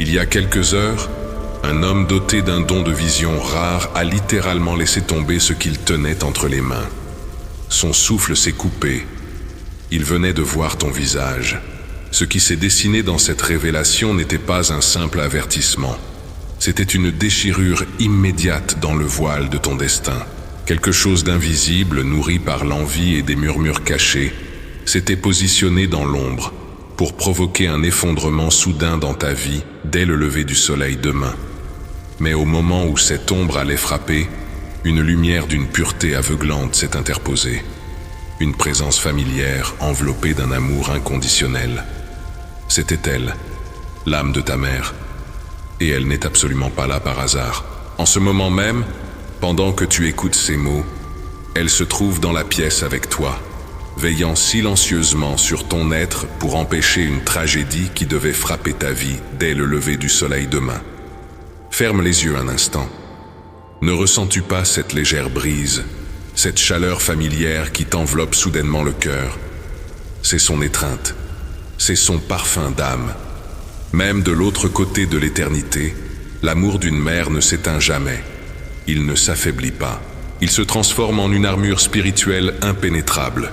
Il y a quelques heures, un homme doté d'un don de vision rare a littéralement laissé tomber ce qu'il tenait entre les mains. Son souffle s'est coupé. Il venait de voir ton visage. Ce qui s'est dessiné dans cette révélation n'était pas un simple avertissement. C'était une déchirure immédiate dans le voile de ton destin. Quelque chose d'invisible, nourri par l'envie et des murmures cachés, s'était positionné dans l'ombre pour provoquer un effondrement soudain dans ta vie dès le lever du soleil demain. Mais au moment où cette ombre allait frapper, une lumière d'une pureté aveuglante s'est interposée. Une présence familière enveloppée d'un amour inconditionnel. C'était elle, l'âme de ta mère. Et elle n'est absolument pas là par hasard. En ce moment même, pendant que tu écoutes ces mots, elle se trouve dans la pièce avec toi, veillant silencieusement sur ton être pour empêcher une tragédie qui devait frapper ta vie dès le lever du soleil demain. Ferme les yeux un instant. Ne ressens-tu pas cette légère brise, cette chaleur familière qui t'enveloppe soudainement le cœur? C'est son étreinte, c'est son parfum d'âme. Même de l'autre côté de l'éternité, l'amour d'une mère ne s'éteint jamais. Il ne s'affaiblit pas. Il se transforme en une armure spirituelle impénétrable.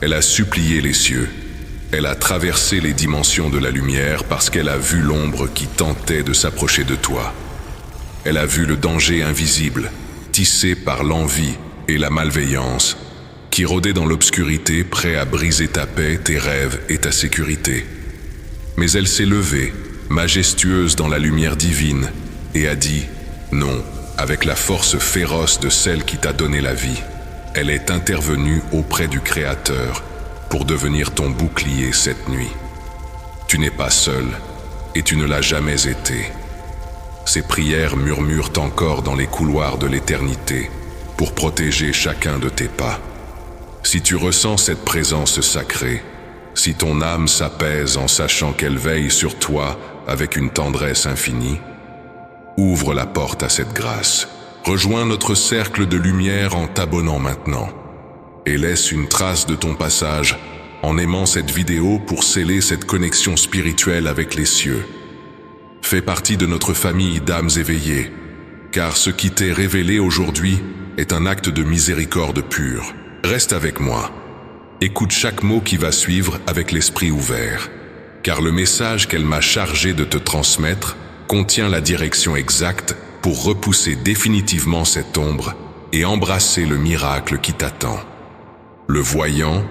Elle a supplié les cieux. Elle a traversé les dimensions de la lumière parce qu'elle a vu l'ombre qui tentait de s'approcher de toi. Elle a vu le danger invisible, tissé par l'envie et la malveillance, qui rôdait dans l'obscurité, prêt à briser ta paix, tes rêves et ta sécurité. Mais elle s'est levée, majestueuse dans la lumière divine, et a dit « Non », avec la force féroce de celle qui t'a donné la vie. Elle est intervenue auprès du Créateur pour devenir ton bouclier cette nuit. Tu n'es pas seul, et tu ne l'as jamais été. Ses prières murmurent encore dans les couloirs de l'éternité pour protéger chacun de tes pas. Si tu ressens cette présence sacrée, si ton âme s'apaise en sachant qu'elle veille sur toi avec une tendresse infinie, ouvre la porte à cette grâce. Rejoins notre cercle de lumière en t'abonnant maintenant et laisse une trace de ton passage en aimant cette vidéo pour sceller cette connexion spirituelle avec les cieux. Fais partie de notre famille d'âmes éveillées, car ce qui t'est révélé aujourd'hui est un acte de miséricorde pure. Reste avec moi. Écoute chaque mot qui va suivre avec l'esprit ouvert, car le message qu'elle m'a chargé de te transmettre contient la direction exacte pour repousser définitivement cette ombre et embrasser le miracle qui t'attend. Le voyant,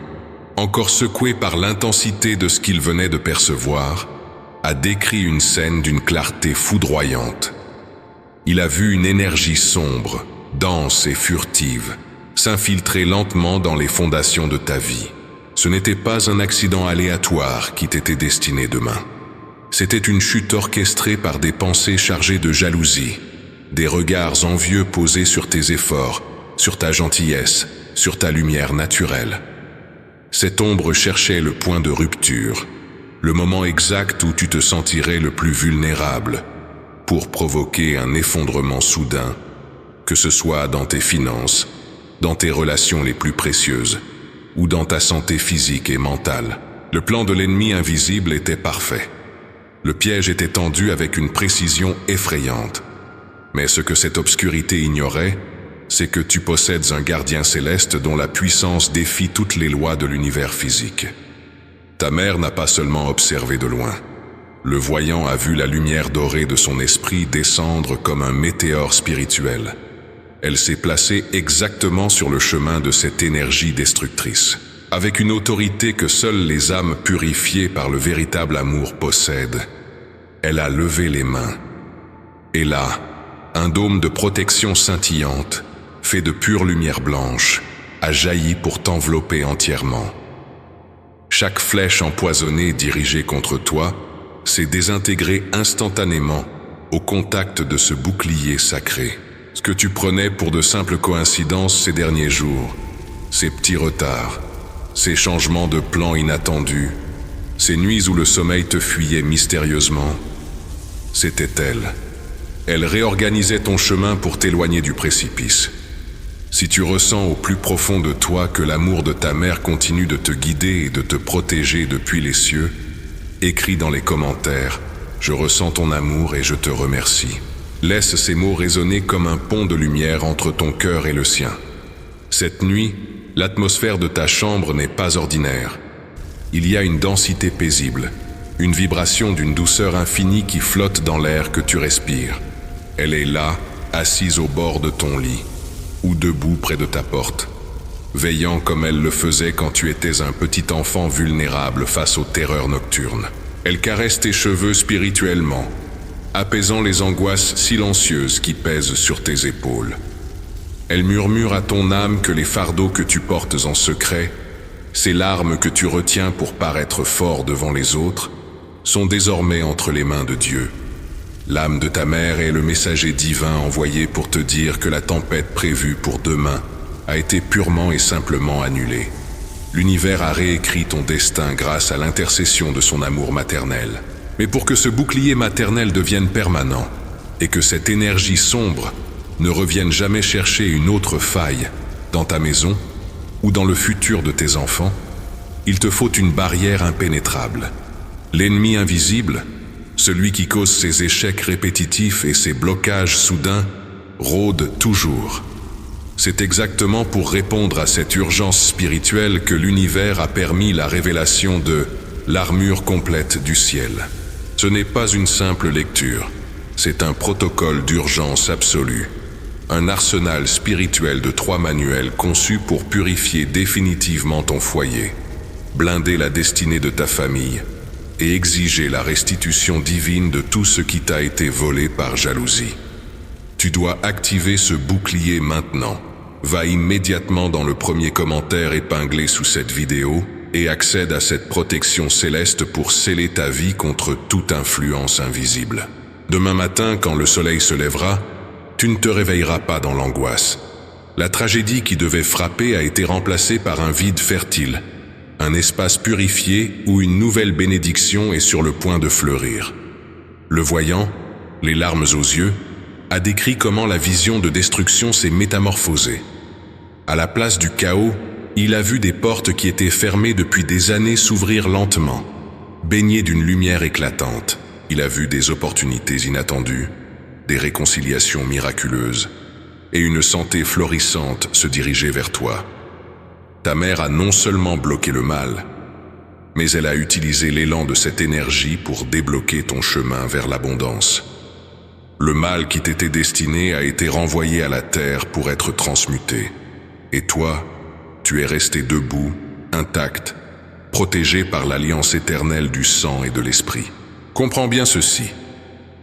encore secoué par l'intensité de ce qu'il venait de percevoir, a décrit une scène d'une clarté foudroyante. Il a vu une énergie sombre, dense et furtive, s'infiltrer lentement dans les fondations de ta vie. Ce n'était pas un accident aléatoire qui t'était destiné demain. C'était une chute orchestrée par des pensées chargées de jalousie, des regards envieux posés sur tes efforts, sur ta gentillesse, sur ta lumière naturelle. Cette ombre cherchait le point de rupture, le moment exact où tu te sentirais le plus vulnérable, pour provoquer un effondrement soudain, que ce soit dans tes finances, dans tes relations les plus précieuses, ou dans ta santé physique et mentale. Le plan de l'ennemi invisible était parfait. Le piège était tendu avec une précision effrayante. Mais ce que cette obscurité ignorait, c'est que tu possèdes un gardien céleste dont la puissance défie toutes les lois de l'univers physique. Ta mère n'a pas seulement observé de loin. Le voyant a vu la lumière dorée de son esprit descendre comme un météore spirituel. Elle s'est placée exactement sur le chemin de cette énergie destructrice, avec une autorité que seules les âmes purifiées par le véritable amour possèdent. Elle a levé les mains. Et là, un dôme de protection scintillante, fait de pure lumière blanche, a jailli pour t'envelopper entièrement. Chaque flèche empoisonnée dirigée contre toi s'est désintégrée instantanément au contact de ce bouclier sacré. Ce que tu prenais pour de simples coïncidences ces derniers jours, ces petits retards, ces changements de plans inattendus, ces nuits où le sommeil te fuyait mystérieusement, c'était elle. Elle réorganisait ton chemin pour t'éloigner du précipice. Si tu ressens au plus profond de toi que l'amour de ta mère continue de te guider et de te protéger depuis les cieux, écris dans les commentaires Je ressens ton amour et je te remercie. Laisse ces mots résonner comme un pont de lumière entre ton cœur et le sien. Cette nuit, l'atmosphère de ta chambre n'est pas ordinaire. Il y a une densité paisible, une vibration d'une douceur infinie qui flotte dans l'air que tu respires. Elle est là, assise au bord de ton lit, ou debout près de ta porte, veillant comme elle le faisait quand tu étais un petit enfant vulnérable face aux terreurs nocturnes. Elle caresse tes cheveux spirituellement, apaisant les angoisses silencieuses qui pèsent sur tes épaules. Elle murmure à ton âme que les fardeaux que tu portes en secret, ces larmes que tu retiens pour paraître fort devant les autres, sont désormais entre les mains de Dieu. L'âme de ta mère est le messager divin envoyé pour te dire que la tempête prévue pour demain a été purement et simplement annulée. L'univers a réécrit ton destin grâce à l'intercession de son amour maternel. Mais pour que ce bouclier maternel devienne permanent et que cette énergie sombre ne revienne jamais chercher une autre faille dans ta maison ou dans le futur de tes enfants, il te faut une barrière impénétrable. L'ennemi invisible, celui qui cause ces échecs répétitifs et ces blocages soudains, rôde toujours. C'est exactement pour répondre à cette urgence spirituelle que l'univers a permis la révélation de l'armure complète du ciel. Ce n'est pas une simple lecture, c'est un protocole d'urgence absolue, un arsenal spirituel de 3 manuels conçus pour purifier définitivement ton foyer, blinder la destinée de ta famille et exiger la restitution divine de tout ce qui t'a été volé par jalousie. Tu dois activer ce bouclier maintenant. Va immédiatement dans le premier commentaire épinglé sous cette vidéo et accède à cette protection céleste pour sceller ta vie contre toute influence invisible. Demain matin, quand le soleil se lèvera, tu ne te réveilleras pas dans l'angoisse. La tragédie qui devait frapper a été remplacée par un vide fertile, un espace purifié où une nouvelle bénédiction est sur le point de fleurir. Le voyant, les larmes aux yeux, a décrit comment la vision de destruction s'est métamorphosée. À la place du chaos, il a vu des portes qui étaient fermées depuis des années s'ouvrir lentement, baignées d'une lumière éclatante. Il a vu des opportunités inattendues, des réconciliations miraculeuses et une santé florissante se diriger vers toi. Ta mère a non seulement bloqué le mal, mais elle a utilisé l'élan de cette énergie pour débloquer ton chemin vers l'abondance. Le mal qui t'était destiné a été renvoyé à la terre pour être transmuté. Et toi, tu es resté debout, intact, protégé par l'alliance éternelle du sang et de l'esprit. Comprends bien ceci.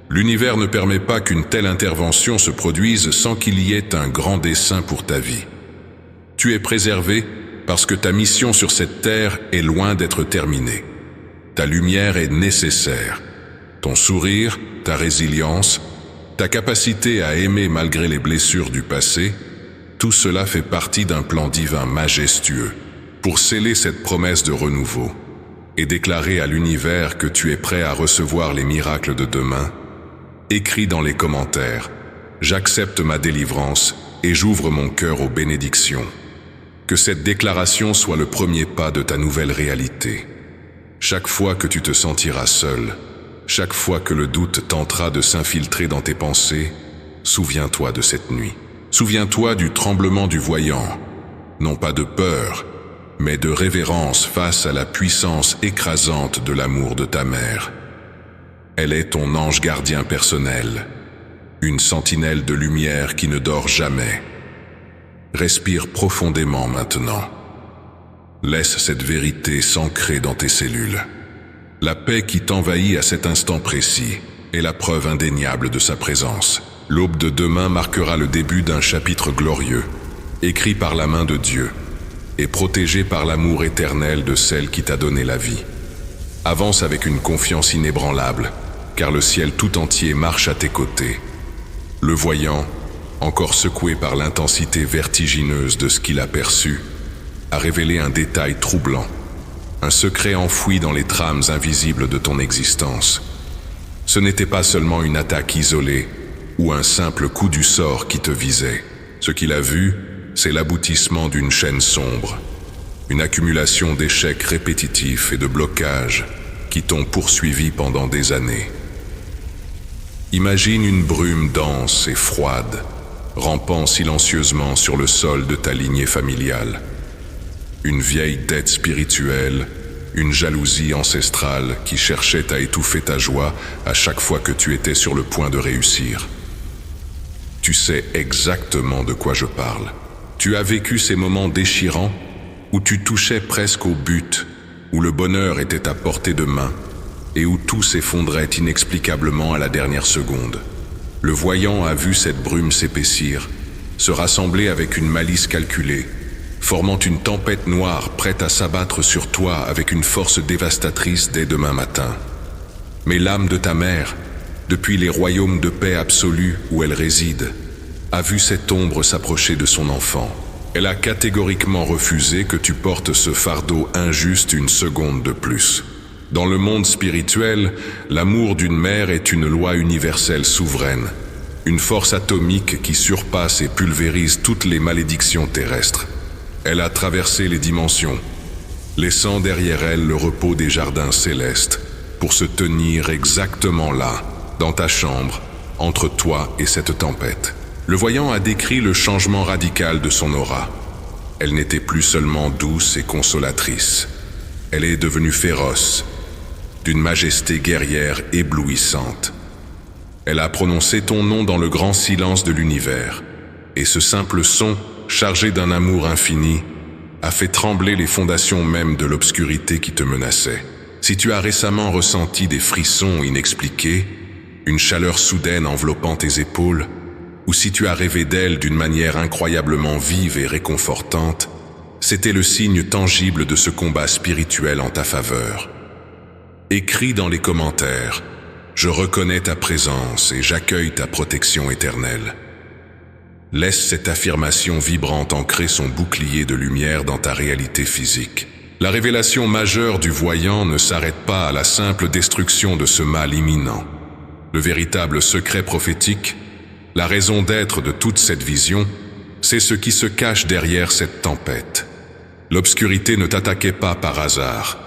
L'univers ne permet pas qu'une telle intervention se produise sans qu'il y ait un grand dessein pour ta vie. Tu es préservé parce que ta mission sur cette terre est loin d'être terminée. Ta lumière est nécessaire. Ton sourire, ta résilience, ta capacité à aimer malgré les blessures du passé, tout cela fait partie d'un plan divin majestueux pour sceller cette promesse de renouveau et déclarer à l'univers que tu es prêt à recevoir les miracles de demain. Écris dans les commentaires « J'accepte ma délivrance et j'ouvre mon cœur aux bénédictions ». Que cette déclaration soit le premier pas de ta nouvelle réalité. Chaque fois que tu te sentiras seul, chaque fois que le doute tentera de s'infiltrer dans tes pensées, souviens-toi de cette nuit. Souviens-toi du tremblement du voyant, non pas de peur, mais de révérence face à la puissance écrasante de l'amour de ta mère. Elle est ton ange gardien personnel, une sentinelle de lumière qui ne dort jamais. Respire profondément maintenant. Laisse cette vérité s'ancrer dans tes cellules. La paix qui t'envahit à cet instant précis est la preuve indéniable de sa présence. L'aube de demain marquera le début d'un chapitre glorieux, écrit par la main de Dieu et protégé par l'amour éternel de celle qui t'a donné la vie. Avance avec une confiance inébranlable, car le ciel tout entier marche à tes côtés. Le voyant, encore secoué par l'intensité vertigineuse de ce qu'il a perçu, a révélé un détail troublant, un secret enfoui dans les trames invisibles de ton existence. Ce n'était pas seulement une attaque isolée ou un simple coup du sort qui te visait. Ce qu'il a vu, c'est l'aboutissement d'une chaîne sombre, une accumulation d'échecs répétitifs et de blocages qui t'ont poursuivi pendant des années. Imagine une brume dense et froide, rampant silencieusement sur le sol de ta lignée familiale. Une vieille dette spirituelle, une jalousie ancestrale qui cherchait à étouffer ta joie à chaque fois que tu étais sur le point de réussir. Tu sais exactement de quoi je parle. Tu as vécu ces moments déchirants où tu touchais presque au but, où le bonheur était à portée de main et où tout s'effondrait inexplicablement à la dernière seconde. Le voyant a vu cette brume s'épaissir, se rassembler avec une malice calculée, formant une tempête noire prête à s'abattre sur toi avec une force dévastatrice dès demain matin. Mais l'âme de ta mère, depuis les royaumes de paix absolue où elle réside, a vu cette ombre s'approcher de son enfant. Elle a catégoriquement refusé que tu portes ce fardeau injuste une seconde de plus. Dans le monde spirituel, l'amour d'une mère est une loi universelle souveraine, une force atomique qui surpasse et pulvérise toutes les malédictions terrestres. Elle a traversé les dimensions, laissant derrière elle le repos des jardins célestes, pour se tenir exactement là, dans ta chambre, entre toi et cette tempête. Le voyant a décrit le changement radical de son aura. Elle n'était plus seulement douce et consolatrice. Elle est devenue féroce, d'une majesté guerrière éblouissante. Elle a prononcé ton nom dans le grand silence de l'univers, et ce simple son, chargé d'un amour infini, a fait trembler les fondations mêmes de l'obscurité qui te menaçait. Si tu as récemment ressenti des frissons inexpliqués, une chaleur soudaine enveloppant tes épaules, ou si tu as rêvé d'elle d'une manière incroyablement vive et réconfortante, c'était le signe tangible de ce combat spirituel en ta faveur. Écris dans les commentaires, je reconnais ta présence et j'accueille ta protection éternelle. Laisse cette affirmation vibrante ancrer son bouclier de lumière dans ta réalité physique. La révélation majeure du voyant ne s'arrête pas à la simple destruction de ce mal imminent. Le véritable secret prophétique, la raison d'être de toute cette vision, c'est ce qui se cache derrière cette tempête. L'obscurité ne t'attaquait pas par hasard.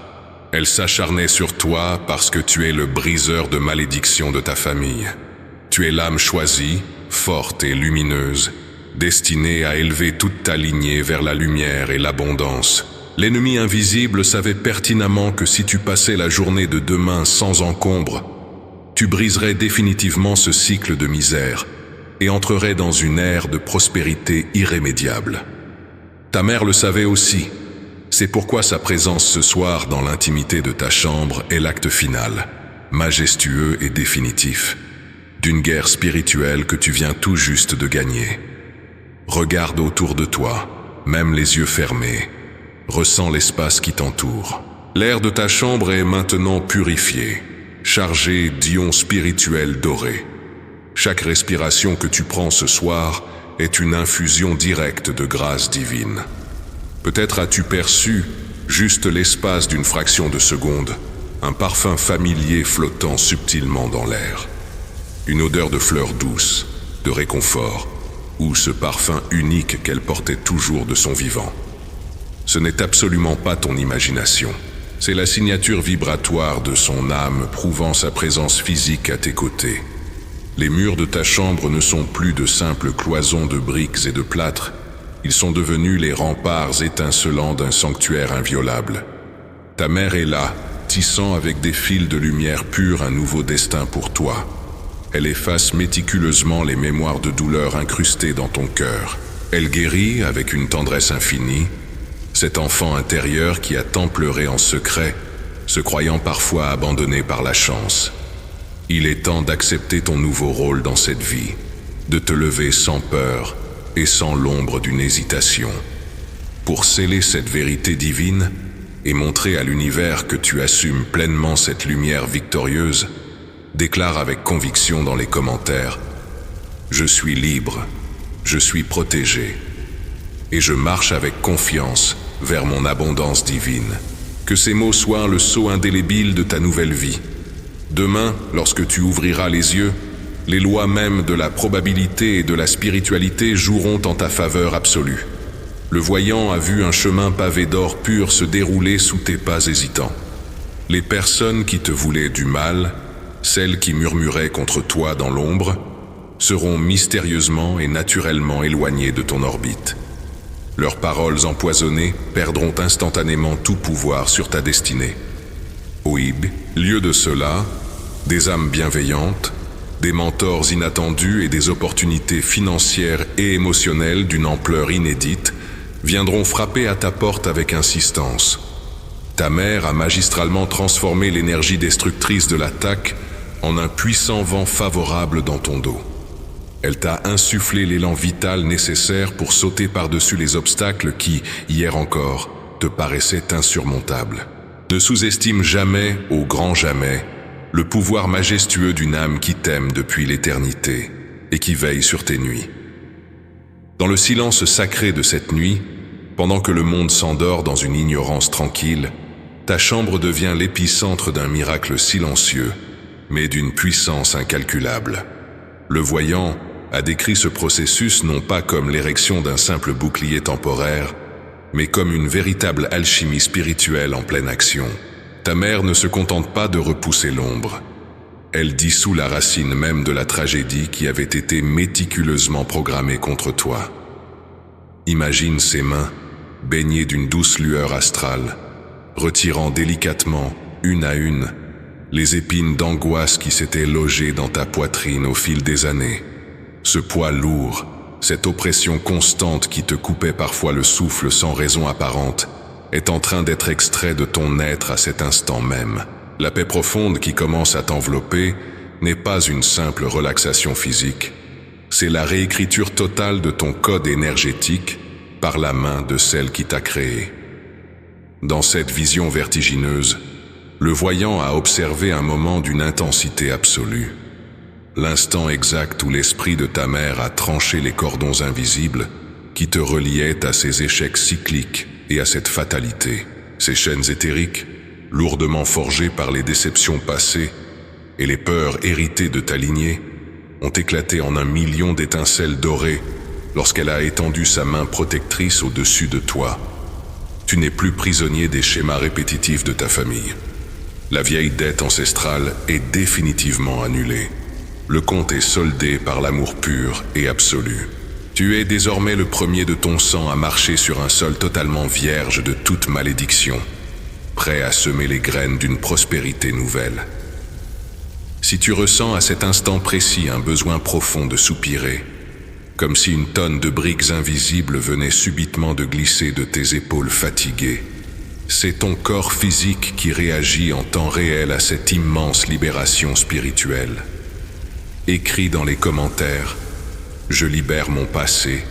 Elle s'acharnait sur toi parce que tu es le briseur de malédictions de ta famille. Tu es l'âme choisie, forte et lumineuse, destinée à élever toute ta lignée vers la lumière et l'abondance. L'ennemi invisible savait pertinemment que si tu passais la journée de demain sans encombre, tu briserais définitivement ce cycle de misère et entrerais dans une ère de prospérité irrémédiable. Ta mère le savait aussi. C'est pourquoi sa présence ce soir dans l'intimité de ta chambre est l'acte final, majestueux et définitif, d'une guerre spirituelle que tu viens tout juste de gagner. Regarde autour de toi, même les yeux fermés, ressens l'espace qui t'entoure. L'air de ta chambre est maintenant purifié, chargé d'ions spirituels dorés. Chaque respiration que tu prends ce soir est une infusion directe de grâce divine. Peut-être as-tu perçu, juste l'espace d'une fraction de seconde, un parfum familier flottant subtilement dans l'air. Une odeur de fleurs douces, de réconfort, ou ce parfum unique qu'elle portait toujours de son vivant. Ce n'est absolument pas ton imagination. C'est la signature vibratoire de son âme prouvant sa présence physique à tes côtés. Les murs de ta chambre ne sont plus de simples cloisons de briques et de plâtre. Ils sont devenus les remparts étincelants d'un sanctuaire inviolable. Ta mère est là, tissant avec des fils de lumière pure un nouveau destin pour toi. Elle efface méticuleusement les mémoires de douleur incrustées dans ton cœur. Elle guérit avec une tendresse infinie cet enfant intérieur qui a tant pleuré en secret, se croyant parfois abandonné par la chance. Il est temps d'accepter ton nouveau rôle dans cette vie, de te lever sans peur et sans l'ombre d'une hésitation. Pour sceller cette vérité divine et montrer à l'univers que tu assumes pleinement cette lumière victorieuse, déclare avec conviction dans les commentaires « Je suis libre, je suis protégé, et je marche avec confiance vers mon abondance divine. » Que ces mots soient le sceau indélébile de ta nouvelle vie. Demain, lorsque tu ouvriras les yeux, les lois mêmes de la probabilité et de la spiritualité joueront en ta faveur absolue. Le voyant a vu un chemin pavé d'or pur se dérouler sous tes pas hésitants. Les personnes qui te voulaient du mal celles qui murmuraient contre toi dans l'ombre, seront mystérieusement et naturellement éloignées de ton orbite. Leurs paroles empoisonnées perdront instantanément tout pouvoir sur ta destinée. Oib, lieu de cela, des âmes bienveillantes, des mentors inattendus et des opportunités financières et émotionnelles d'une ampleur inédite viendront frapper à ta porte avec insistance. Ta mère a magistralement transformé l'énergie destructrice de l'attaque en un puissant vent favorable dans ton dos. Elle t'a insufflé l'élan vital nécessaire pour sauter par-dessus les obstacles qui, hier encore, te paraissaient insurmontables. Ne sous-estime jamais, au grand jamais, le pouvoir majestueux d'une âme qui t'aime depuis l'éternité et qui veille sur tes nuits. Dans le silence sacré de cette nuit, pendant que le monde s'endort dans une ignorance tranquille, ta chambre devient l'épicentre d'un miracle silencieux, mais d'une puissance incalculable. Le voyant a décrit ce processus non pas comme l'érection d'un simple bouclier temporaire, mais comme une véritable alchimie spirituelle en pleine action. Ta mère ne se contente pas de repousser l'ombre. Elle dissout la racine même de la tragédie qui avait été méticuleusement programmée contre toi. Imagine ses mains, baignées d'une douce lueur astrale, retirant délicatement, une à une, les épines d'angoisse qui s'étaient logées dans ta poitrine au fil des années. Ce poids lourd, cette oppression constante qui te coupait parfois le souffle sans raison apparente, est en train d'être extrait de ton être à cet instant même. La paix profonde qui commence à t'envelopper n'est pas une simple relaxation physique, c'est la réécriture totale de ton code énergétique par la main de celle qui t'a créé. Dans cette vision vertigineuse, le voyant a observé un moment d'une intensité absolue. L'instant exact où l'esprit de ta mère a tranché les cordons invisibles qui te reliaient à ces échecs cycliques et à cette fatalité. Ces chaînes éthériques, lourdement forgées par les déceptions passées et les peurs héritées de ta lignée, ont éclaté en un million d'étincelles dorées lorsqu'elle a étendu sa main protectrice au-dessus de toi. Tu n'es plus prisonnier des schémas répétitifs de ta famille. La vieille dette ancestrale est définitivement annulée. Le compte est soldé par l'amour pur et absolu. Tu es désormais le premier de ton sang à marcher sur un sol totalement vierge de toute malédiction, prêt à semer les graines d'une prospérité nouvelle. Si tu ressens à cet instant précis un besoin profond de soupirer, comme si une tonne de briques invisibles venait subitement de glisser de tes épaules fatiguées, c'est ton corps physique qui réagit en temps réel à cette immense libération spirituelle. Écris dans les commentaires « Je libère mon passé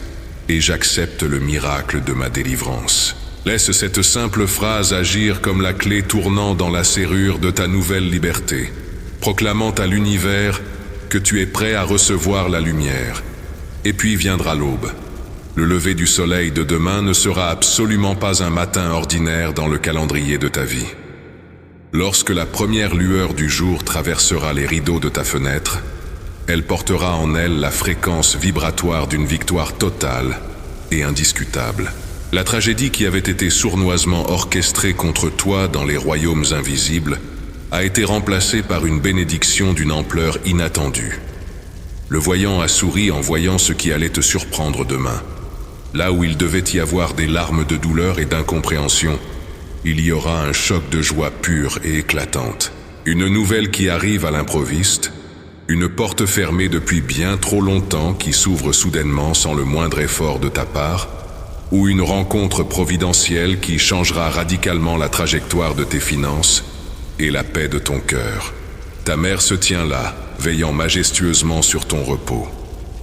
et j'accepte le miracle de ma délivrance ». Laisse cette simple phrase agir comme la clé tournant dans la serrure de ta nouvelle liberté, proclamant à l'univers que tu es prêt à recevoir la lumière. Et puis viendra l'aube. Le lever du soleil de demain ne sera absolument pas un matin ordinaire dans le calendrier de ta vie. Lorsque la première lueur du jour traversera les rideaux de ta fenêtre, elle portera en elle la fréquence vibratoire d'une victoire totale et indiscutable. La tragédie qui avait été sournoisement orchestrée contre toi dans les royaumes invisibles a été remplacée par une bénédiction d'une ampleur inattendue. Le voyant a souri en voyant ce qui allait te surprendre demain. Là où il devait y avoir des larmes de douleur et d'incompréhension, il y aura un choc de joie pure et éclatante. Une nouvelle qui arrive à l'improviste, une porte fermée depuis bien trop longtemps qui s'ouvre soudainement sans le moindre effort de ta part, ou une rencontre providentielle qui changera radicalement la trajectoire de tes finances et la paix de ton cœur. Ta mère se tient là, veillant majestueusement sur ton repos.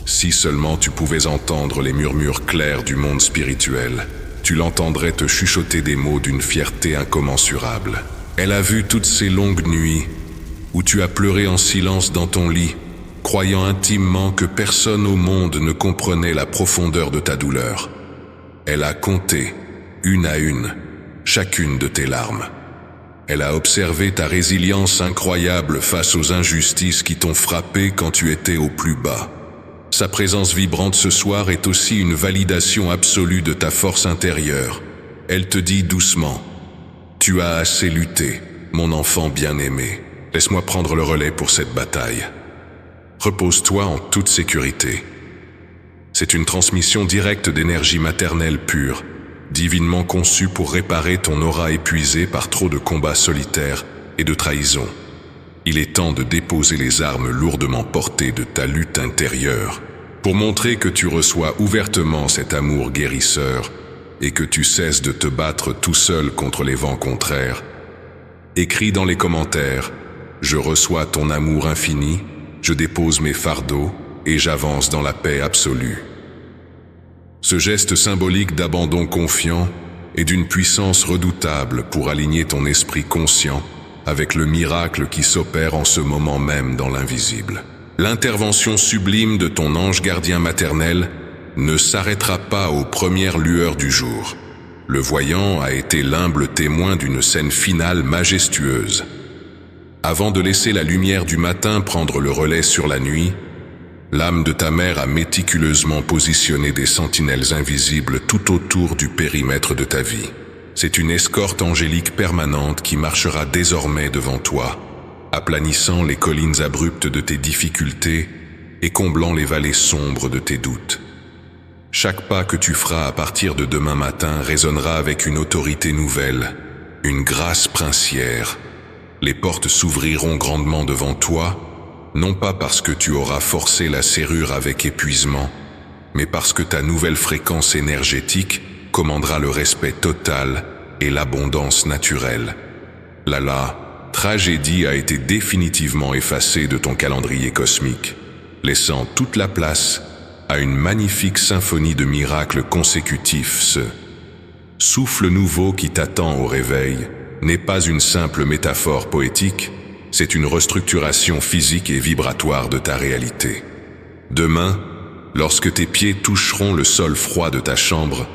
Si seulement tu pouvais entendre les murmures clairs du monde spirituel, tu l'entendrais te chuchoter des mots d'une fierté incommensurable. Elle a vu toutes ces longues nuits où tu as pleuré en silence dans ton lit, croyant intimement que personne au monde ne comprenait la profondeur de ta douleur. Elle a compté, une à une, chacune de tes larmes. Elle a observé ta résilience incroyable face aux injustices qui t'ont frappé quand tu étais au plus bas. Sa présence vibrante ce soir est aussi une validation absolue de ta force intérieure. Elle te dit doucement « Tu as assez lutté, mon enfant bien-aimé. Laisse-moi prendre le relais pour cette bataille. Repose-toi en toute sécurité. C'est une transmission directe d'énergie maternelle pure, divinement conçue pour réparer ton aura épuisée par trop de combats solitaires et de trahison. Il est temps de déposer les armes lourdement portées de ta lutte intérieure, pour montrer que tu reçois ouvertement cet amour guérisseur et que tu cesses de te battre tout seul contre les vents contraires. Écris dans les commentaires « Je reçois ton amour infini, je dépose mes fardeaux et j'avance dans la paix absolue ». Ce geste symbolique d'abandon confiant est d'une puissance redoutable pour aligner ton esprit conscient avec le miracle qui s'opère en ce moment même dans l'invisible. L'intervention sublime de ton ange gardien maternel ne s'arrêtera pas aux premières lueurs du jour. Le voyant a été l'humble témoin d'une scène finale majestueuse. Avant de laisser la lumière du matin prendre le relais sur la nuit, l'âme de ta mère a méticuleusement positionné des sentinelles invisibles tout autour du périmètre de ta vie. C'est une escorte angélique permanente qui marchera désormais devant toi, aplanissant les collines abruptes de tes difficultés et comblant les vallées sombres de tes doutes. Chaque pas que tu feras à partir de demain matin résonnera avec une autorité nouvelle, une grâce princière. Les portes s'ouvriront grandement devant toi, non pas parce que tu auras forcé la serrure avec épuisement, mais parce que ta nouvelle fréquence énergétique commandera le respect total et l'abondance naturelle. La tragédie a été définitivement effacée de ton calendrier cosmique, laissant toute la place à une magnifique symphonie de miracles consécutifs. Ce souffle nouveau qui t'attend au réveil n'est pas une simple métaphore poétique, c'est une restructuration physique et vibratoire de ta réalité. Demain, lorsque tes pieds toucheront le sol froid de ta chambre,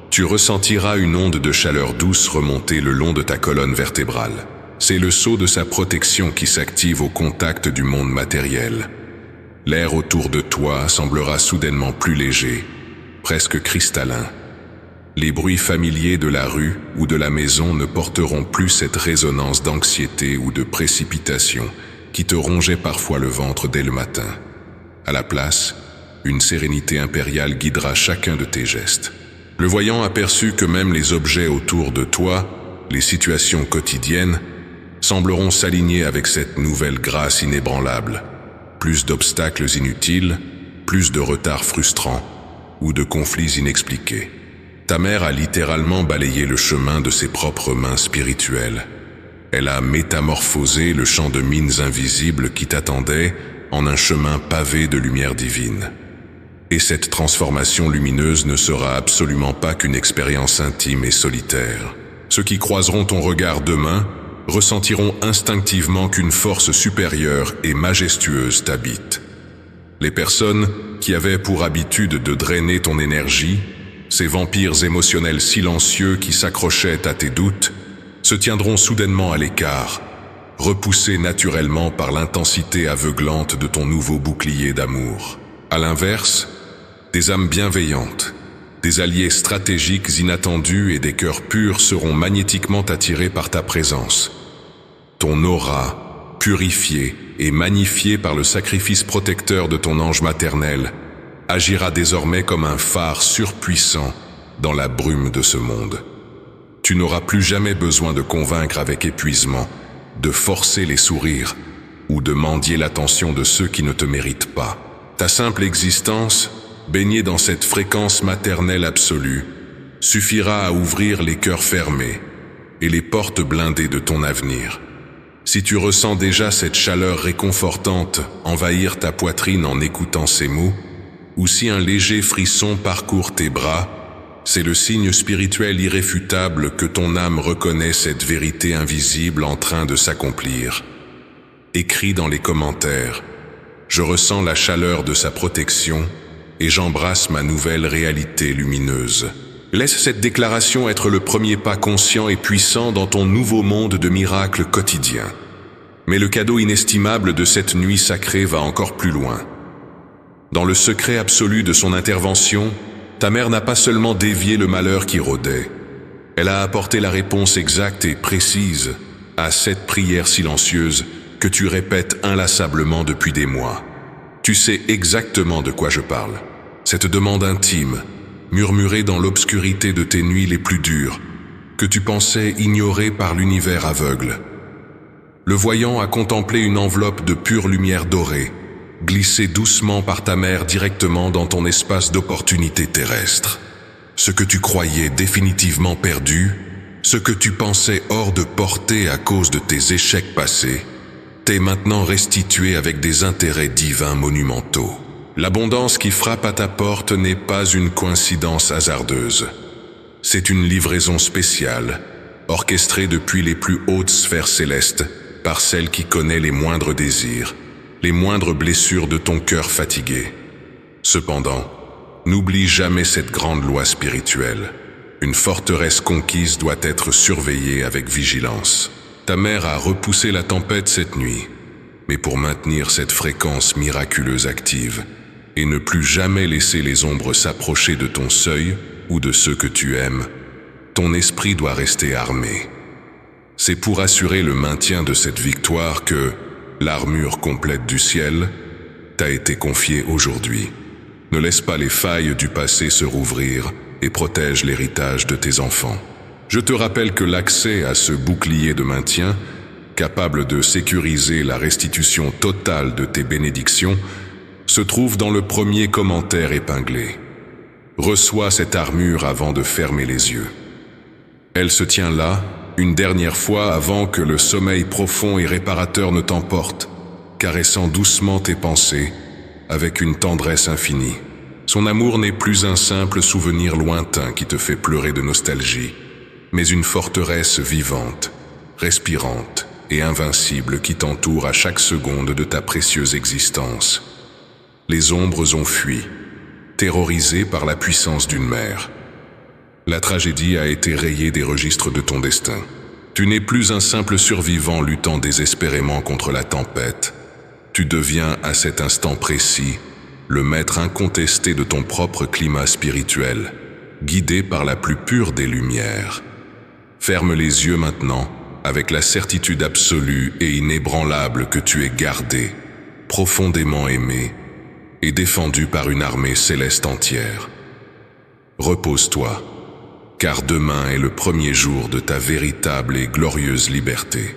tu ressentiras une onde de chaleur douce remonter le long de ta colonne vertébrale. C'est le sceau de sa protection qui s'active au contact du monde matériel. L'air autour de toi semblera soudainement plus léger, presque cristallin. Les bruits familiers de la rue ou de la maison ne porteront plus cette résonance d'anxiété ou de précipitation qui te rongeait parfois le ventre dès le matin. À la place, une sérénité impériale guidera chacun de tes gestes. Le voyant aperçut que même les objets autour de toi, les situations quotidiennes, sembleront s'aligner avec cette nouvelle grâce inébranlable. Plus d'obstacles inutiles, plus de retards frustrants ou de conflits inexpliqués. Ta mère a littéralement balayé le chemin de ses propres mains spirituelles. Elle a métamorphosé le champ de mines invisibles qui t'attendait en un chemin pavé de lumière divine. Et cette transformation lumineuse ne sera absolument pas qu'une expérience intime et solitaire. Ceux qui croiseront ton regard demain ressentiront instinctivement qu'une force supérieure et majestueuse t'habite. Les personnes qui avaient pour habitude de drainer ton énergie, ces vampires émotionnels silencieux qui s'accrochaient à tes doutes, se tiendront soudainement à l'écart, repoussés naturellement par l'intensité aveuglante de ton nouveau bouclier d'amour. À l'inverse, des âmes bienveillantes, des alliés stratégiques inattendus et des cœurs purs seront magnétiquement attirés par ta présence. Ton aura, purifiée et magnifiée par le sacrifice protecteur de ton ange maternel, agira désormais comme un phare surpuissant dans la brume de ce monde. Tu n'auras plus jamais besoin de convaincre avec épuisement, de forcer les sourires ou de mendier l'attention de ceux qui ne te méritent pas. Ta simple existence, baignée dans cette fréquence maternelle absolue, suffira à ouvrir les cœurs fermés et les portes blindées de ton avenir. Si tu ressens déjà cette chaleur réconfortante envahir ta poitrine en écoutant ces mots, ou si un léger frisson parcourt tes bras, c'est le signe spirituel irréfutable que ton âme reconnaît cette vérité invisible en train de s'accomplir. Écris dans les commentaires « Je ressens la chaleur de sa protection et j'embrasse ma nouvelle réalité lumineuse ». Laisse cette déclaration être le premier pas conscient et puissant dans ton nouveau monde de miracles quotidiens. Mais le cadeau inestimable de cette nuit sacrée va encore plus loin. Dans le secret absolu de son intervention, ta mère n'a pas seulement dévié le malheur qui rôdait, elle a apporté la réponse exacte et précise à cette prière silencieuse que tu répètes inlassablement depuis des mois. Tu sais exactement de quoi je parle. Cette demande intime, murmurée dans l'obscurité de tes nuits les plus dures, que tu pensais ignorée par l'univers aveugle. Le voyant a contemplé une enveloppe de pure lumière dorée, glissée doucement par ta mère directement dans ton espace d'opportunité terrestre. Ce que tu croyais définitivement perdu, ce que tu pensais hors de portée à cause de tes échecs passés, t'est maintenant restitué avec des intérêts divins monumentaux. L'abondance qui frappe à ta porte n'est pas une coïncidence hasardeuse. C'est une livraison spéciale, orchestrée depuis les plus hautes sphères célestes, par celle qui connaît les moindres désirs, les moindres blessures de ton cœur fatigué. Cependant, n'oublie jamais cette grande loi spirituelle. Une forteresse conquise doit être surveillée avec vigilance. Ta mère a repoussé la tempête cette nuit, mais pour maintenir cette fréquence miraculeuse active, et ne plus jamais laisser les ombres s'approcher de ton seuil ou de ceux que tu aimes, ton esprit doit rester armé. C'est pour assurer le maintien de cette victoire que l'armure complète du ciel t'a été confiée aujourd'hui. Ne laisse pas les failles du passé se rouvrir et protège l'héritage de tes enfants. Je te rappelle que l'accès à ce bouclier de maintien, capable de sécuriser la restitution totale de tes bénédictions, se trouve dans le premier commentaire épinglé. Reçois cette armure avant de fermer les yeux. Elle se tient là, une dernière fois avant que le sommeil profond et réparateur ne t'emporte, caressant doucement tes pensées, avec une tendresse infinie. Son amour n'est plus un simple souvenir lointain qui te fait pleurer de nostalgie, mais une forteresse vivante, respirante et invincible qui t'entoure à chaque seconde de ta précieuse existence. Les ombres ont fui, terrorisées par la puissance d'une mère. La tragédie a été rayée des registres de ton destin. Tu n'es plus un simple survivant luttant désespérément contre la tempête. Tu deviens à cet instant précis le maître incontesté de ton propre climat spirituel, guidé par la plus pure des lumières. Ferme les yeux maintenant, avec la certitude absolue et inébranlable que tu es gardé, profondément aimé et défendu par une armée céleste entière. Repose-toi, car demain est le premier jour de ta véritable et glorieuse liberté.